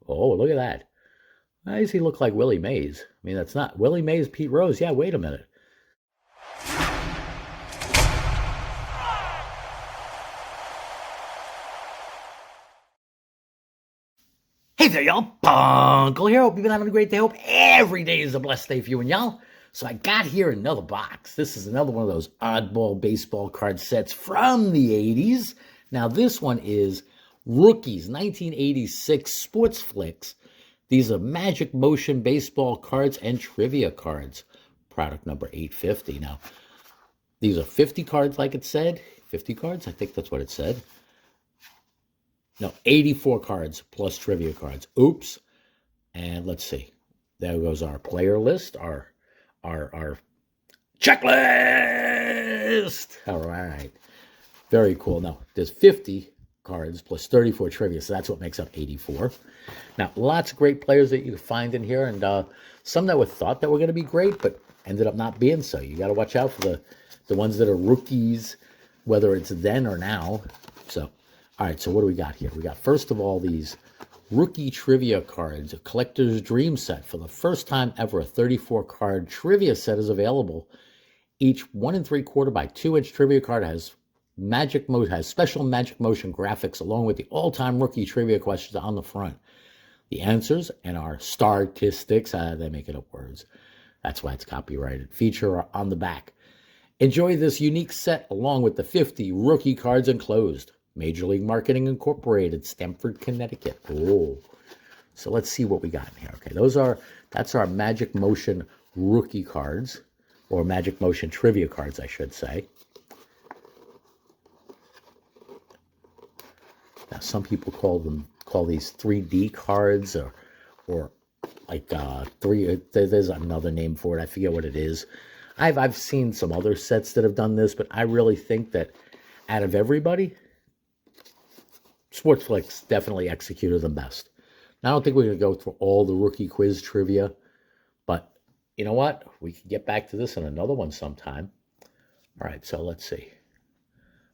Oh, look at that. Why does he look like Willie Mays? I mean, that's not Willie Mays, Pete Rose. Yeah, wait a minute. Hey there, y'all. Bunkle here. Hope you've been having a great day. Hope every day is a blessed day for you and y'all. So I got here another box. This is another one of those oddball baseball card sets from the 80s. Now, this one is Rookies, 1986 Sportflics. These are Magic Motion baseball cards and trivia cards. Product number 850. Now, these are 50 cards, like it said. 50 cards? I think that's what it said. No, 84 cards plus trivia cards. Oops. And let's see. There goes our player list, our checklist. All right. Very cool. Now, there's 50 cards plus 34 trivia, so that's what makes up 84. Now, lots of great players that you can find in here, and some that were thought that were going to be great, but ended up not being so. You got to watch out for the ones that are rookies, whether it's then or now. So, all right, so what do we got here? We got, first of all, these rookie trivia cards, a collector's dream set. For the first time ever, a 34-card trivia set is available. Each 1 3/4 by 2-inch trivia card has special Magic Motion graphics along with the all-time rookie trivia questions on the front. The answers and our statistics, they make it up words. That's why it's copyrighted. Feature are on the back. Enjoy this unique set along with the 50 rookie cards enclosed. Major League Marketing Incorporated, Stamford, Connecticut. Oh, so let's see what we got in here. Okay, that's our Magic Motion rookie cards, or Magic Motion trivia cards, I should say. Now, some people call these 3D cards, or like there's another name for it. I forget what it is. I've seen some other sets that have done this, but I really think that out of everybody, Sportflics definitely executed them best. Now, I don't think we're going to go through all the rookie quiz trivia, but you know what? We can get back to this in another one sometime. All right, so let's see.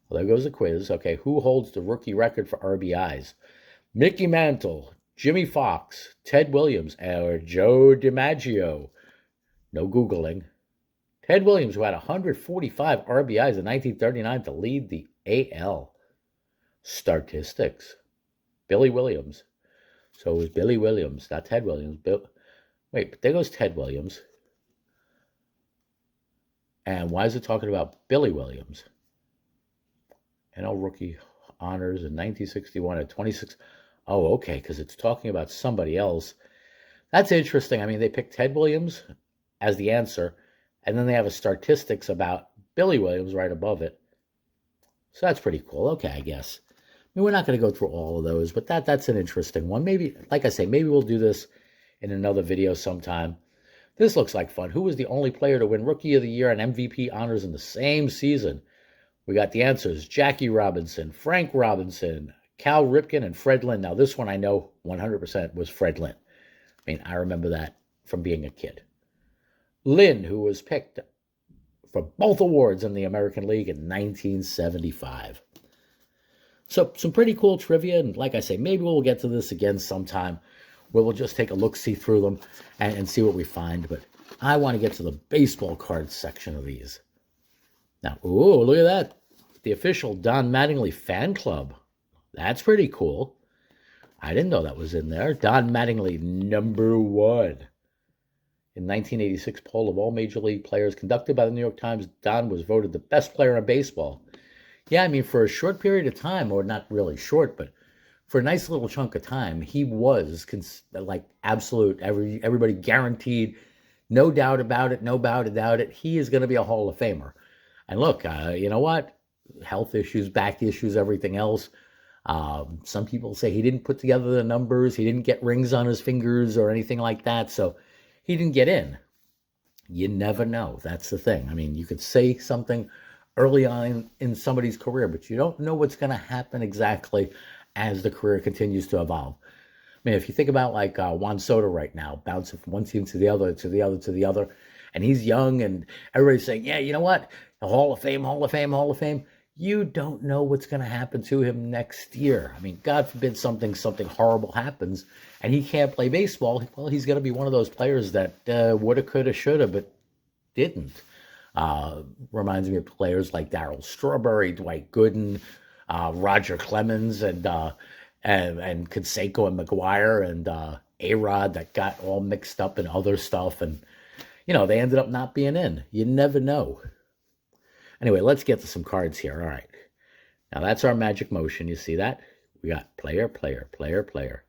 Well, there goes the quiz. Okay, who holds the rookie record for RBIs? Mickey Mantle, Jimmy Fox, Ted Williams, or Joe DiMaggio? No Googling. Ted Williams, who had 145 RBIs in 1939 to lead the AL. Statistics. Billy Williams. So it was Billy Williams, not Ted Williams. Wait, but there goes Ted Williams. And why is it talking about Billy Williams? NL rookie honors in 1961 at 26. Oh, okay, because it's talking about somebody else. That's interesting. I mean, they picked Ted Williams as the answer, and then they have a statistics about Billy Williams right above it. So that's pretty cool. Okay, I guess. I mean, we're not going to go through all of those, but that's an interesting one. Maybe, like I say, maybe we'll do this in another video sometime. This looks like fun. Who was the only player to win Rookie of the Year and MVP honors in the same season? We got the answers. Jackie Robinson, Frank Robinson, Cal Ripken, and Fred Lynn. Now, this one I know 100% was Fred Lynn. I mean, I remember that from being a kid. Lynn, who was picked for both awards in the American League in 1975. So some pretty cool trivia, and like I say, maybe we'll get to this again sometime where we'll just take a look-see through them and see what we find. But I want to get to the baseball cards section of these. Now, ooh, look at that. The official Don Mattingly fan club. That's pretty cool. I didn't know that was in there. Don Mattingly, #1. In 1986 poll of all Major League players conducted by the New York Times, Don was voted the best player in baseball. Yeah, I mean, for a short period of time, or not really short, but for a nice little chunk of time, he was like absolute, everybody guaranteed, no doubt about it, no doubt about it. He is going to be a Hall of Famer. And look, you know what? Health issues, back issues, everything else. Some people say he didn't put together the numbers. He didn't get rings on his fingers or anything like that. So he didn't get in. You never know. That's the thing. I mean, you could say something early on in somebody's career, but you don't know what's going to happen exactly as the career continues to evolve. I mean, if you think about like Juan Soto right now, bouncing from one team to the other, to the other, to the other, and he's young and everybody's saying, yeah, you know what? Hall of Fame, Hall of Fame, Hall of Fame. You don't know what's going to happen to him next year. I mean, God forbid something horrible happens and he can't play baseball. Well, he's going to be one of those players that woulda, coulda, shoulda, but didn't. Reminds me of players like Darryl Strawberry, Dwight Gooden, Roger Clemens, and Canseco and McGuire and A-Rod that got all mixed up in other stuff. And, they ended up not being in. You never know. Anyway, let's get to some cards here. All right. Now, that's our magic motion. You see that? We got player, player, player, player.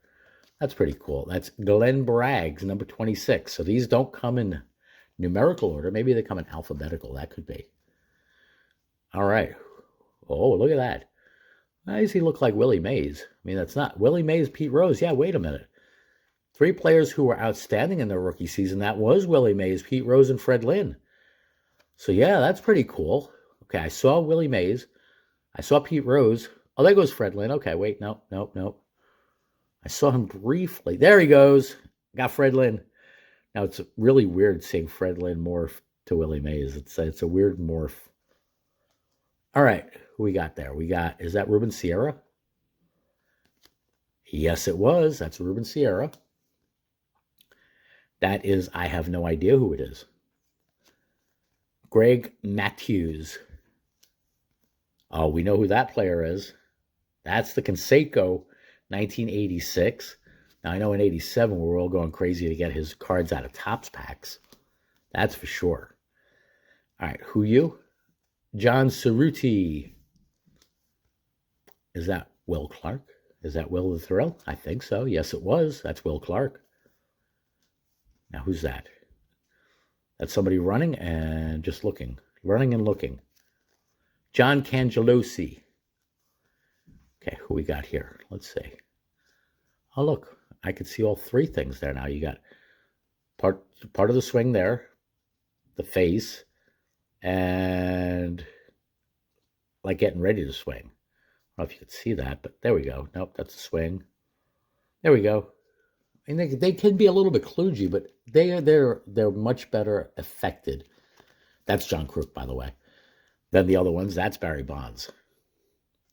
That's pretty cool. That's Glenn Bragg's number 26. So these don't come in numerical order. Maybe they come in alphabetical. That could be. All right. Oh, look at that. Why does he look like Willie Mays? I mean, that's not. Willie Mays, Pete Rose. Yeah, wait a minute. 3 players who were outstanding in their rookie season. That was Willie Mays, Pete Rose, and Fred Lynn. So, yeah, that's pretty cool. Okay, I saw Willie Mays. I saw Pete Rose. Oh, there goes Fred Lynn. Okay, wait, no. I saw him briefly. There he goes. Got Fred Lynn. Now, it's really weird seeing Fred Lynn morph to Willie Mays. It's a weird morph. All right, who we got there? Is that Ruben Sierra? Yes, it was. That's Ruben Sierra. That is, I have no idea who it is. Greg Matthews. Oh, we know who that player is. That's the Canseco 1986. Now, I know in 87 we were all going crazy to get his cards out of Topps packs. That's for sure. All right, who you? John Cerruti. Is that Will Clark? Is that Will the Thrill? I think so. Yes, it was. That's Will Clark. Now, who's that? That's somebody running and just looking. Running and looking. John Cangelosi. Okay, who we got here? Let's see. Oh, look. I could see all 3 things there now. You got part of the swing there, the face, and like getting ready to swing. I don't know if you could see that, but there we go. Nope, that's a swing. There we go. I mean, they can be a little bit kludgy, but they're much better affected. That's John Crook, by the way. Then the other ones, that's Barry Bonds.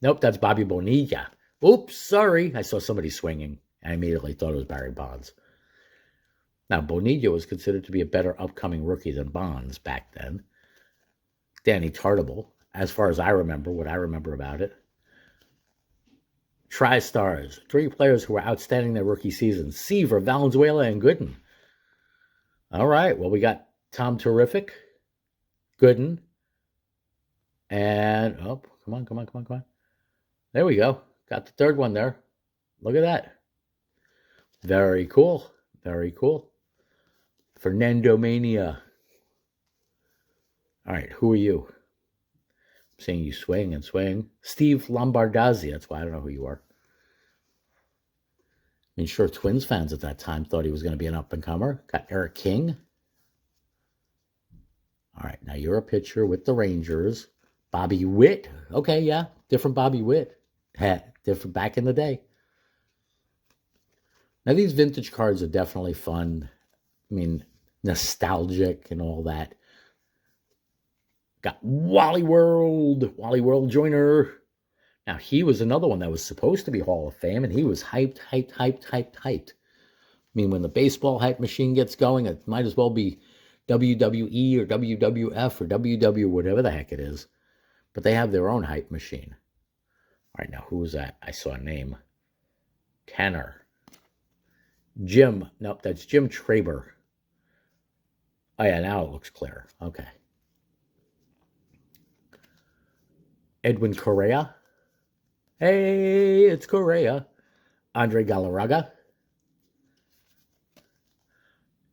Nope, that's Bobby Bonilla. Oops, sorry. I saw somebody swinging. I immediately thought it was Barry Bonds. Now, Bonilla was considered to be a better upcoming rookie than Bonds back then. Danny Tartable, as far as I remember, what I remember about it. Tri-Stars, 3 players who were outstanding their rookie seasons. Seaver, Valenzuela, and Gooden. All right, well, we got Tom Terrific, Gooden, and, oh, come on. There we go. Got the 3rd one there. Look at that. Very cool. Very cool. Fernando Mania. All right, who are you? I'm seeing you swing and swing. Steve Lombardazzi. That's why I don't know who you are. I mean, sure, Twins fans at that time thought he was going to be an up-and-comer. Got Eric King. All right, now you're a pitcher with the Rangers. Bobby Witt. Okay, yeah, different Bobby Witt. Different back in the day. Now, these vintage cards are definitely fun. I mean, nostalgic and all that. Got Wally World Joyner. Now, he was another one that was supposed to be Hall of Fame, and he was hyped. I mean, when the baseball hype machine gets going, it might as well be WWE or WWF or WW, whatever the heck it is. But they have their own hype machine. All right, now, who was that? I saw a name. Tanner. Jim. Nope, that's Jim Traber. Oh, yeah, now it looks clear. Okay. Edwin Correa. Hey, it's Correa. Andre Galarraga.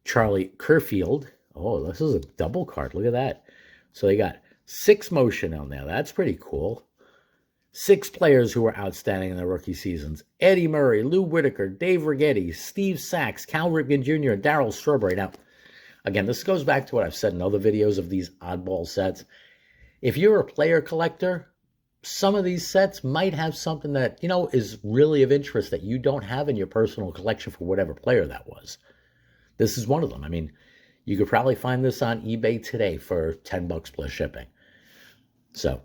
Charlie Kerfield. Oh, this is a double card. Look at that. So they got 6 motion on there. That's pretty cool. 6 players who were outstanding in their rookie seasons. Eddie Murray, Lou Whitaker, Dave Righetti, Steve Sachs, Cal Ripken Jr., and Darryl Strawberry. Now, again, this goes back to what I've said in other videos of these oddball sets. If you're a player collector, some of these sets might have something that, is really of interest that you don't have in your personal collection for whatever player that was. This is one of them. I mean, you could probably find this on eBay today for $10 plus shipping. So,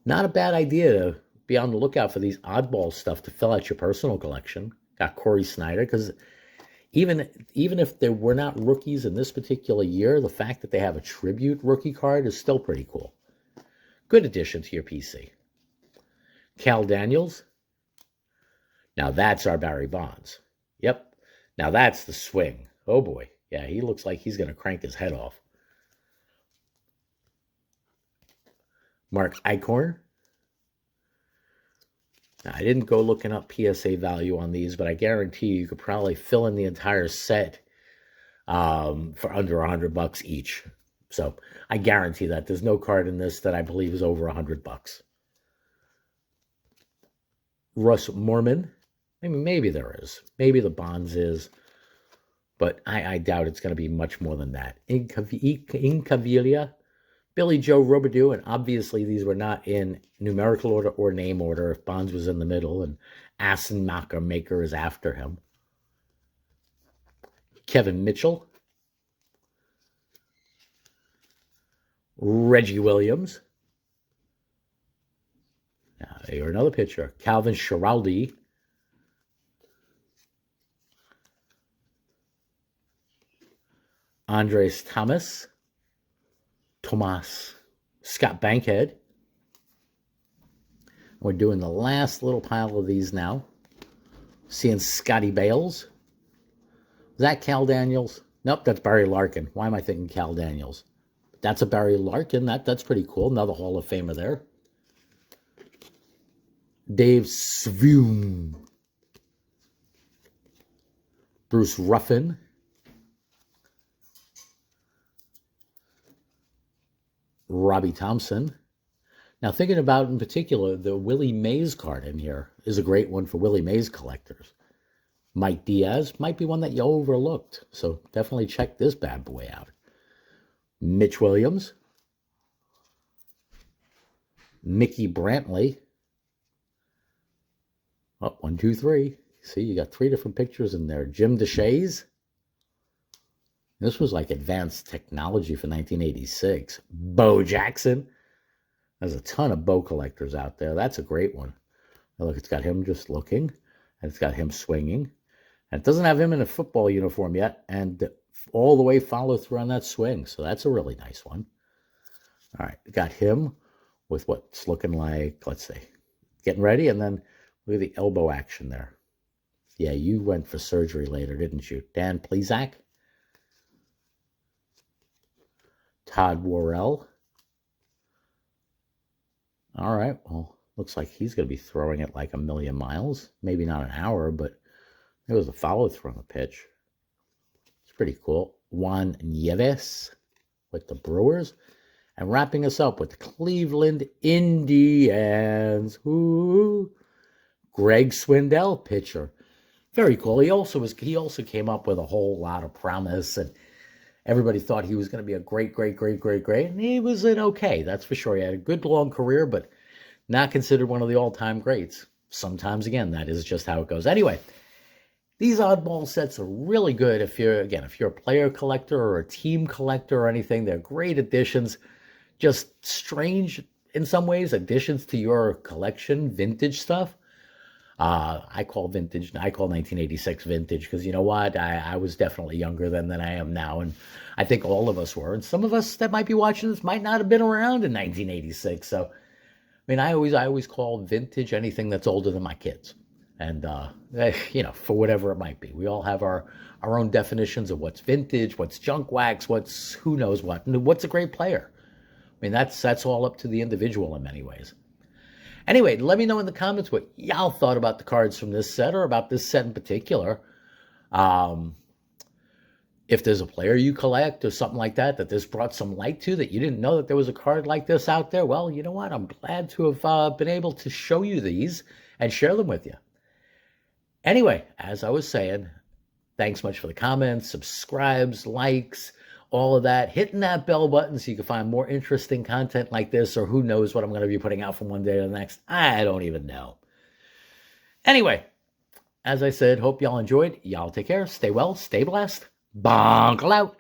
Not a bad idea to be on the lookout for these oddball stuff to fill out your personal collection. Got Corey Snyder, because even if they were not rookies in this particular year, the fact that they have a tribute rookie card is still pretty cool. Good addition to your PC. Cal Daniels. Now that's our Barry Bonds. Yep. Now that's the swing. Oh boy. Yeah, he looks like he's going to crank his head off. Mark Eichhorn. Now, I didn't go looking up PSA value on these, but I guarantee you could probably fill in the entire set for under $100 each. So I guarantee that there's no card in this that I believe is over $100. Russ Morman. I mean, maybe there is. Maybe the Bonds is. But I doubt it's going to be much more than that. Incaviglia. Billy Joe Robidoux, and obviously these were not in numerical order or name order. If Bonds was in the middle and Assenmacher Maker is after him. Kevin Mitchell. Reggie Williams. Now, here's another picture. Calvin Schiraldi. Andres Thomas. Scott Bankhead. We're doing the last little pile of these now. Seeing Scotty Bales. Is that Cal Daniels? Nope, that's Barry Larkin. Why am I thinking Cal Daniels? That's a Barry Larkin. That's pretty cool. Another Hall of Famer there. Dave Svum. Bruce Ruffin. Robbie Thompson. Now, thinking about in particular, the Willie Mays card in here is a great one for Willie Mays collectors. Mike Diaz might be one that you overlooked, so definitely check this bad boy out. Mitch Williams. Mickey Brantley. Oh, 1, 2, 3. See, you got 3 different pictures in there. Jim DeShays. This was like advanced technology for 1986. Bo Jackson. There's a ton of Bo collectors out there. That's a great one. Now look, it's got him just looking, and it's got him swinging. And it doesn't have him in a football uniform yet, and all the way follow through on that swing. So that's a really nice one. All right, got him with what's looking like, let's see, getting ready, and then look at the elbow action there. Yeah, you went for surgery later, didn't you? Dan Plesac. Todd Worrell. All right, well, looks like he's going to be throwing it like a million miles. Maybe not an hour, but it was a follow-through on the pitch. It's pretty cool. Juan Nieves with the Brewers. And wrapping us up with the Cleveland Indians. Ooh. Greg Swindell, pitcher. Very cool. He also came up with a whole lot of promise, and everybody thought he was going to be a great, and he was an okay, that's for sure. He had a good long career, but not considered one of the all-time greats. Sometimes, again, that is just how it goes. Anyway, these oddball sets are really good if you're a player collector or a team collector or anything. They're great additions. Just strange, in some ways, additions to your collection, vintage stuff. I call 1986 vintage because you know what? I was definitely younger then than I am now, and I think all of us were. And some of us that might be watching this might not have been around in 1986. So, I mean, I always call vintage anything that's older than my kids, and for whatever it might be. We all have our own definitions of what's vintage, what's junk wax, what's who knows what, and what's a great player. I mean, that's all up to the individual in many ways. Anyway, let me know in the comments what y'all thought about the cards from this set or about this set in particular. If there's a player you collect or something like that this brought some light to, that you didn't know that there was a card like this out there, well, you know what? I'm glad to have been able to show you these and share them with you. Anyway, as I was saying, thanks much for the comments, subscribes, likes, all of that, hitting that bell button so you can find more interesting content like this, or who knows what I'm going to be putting out from one day to the next. I don't even know. Anyway, as I said, hope y'all enjoyed. Y'all take care. Stay well. Stay blessed. Bonk out.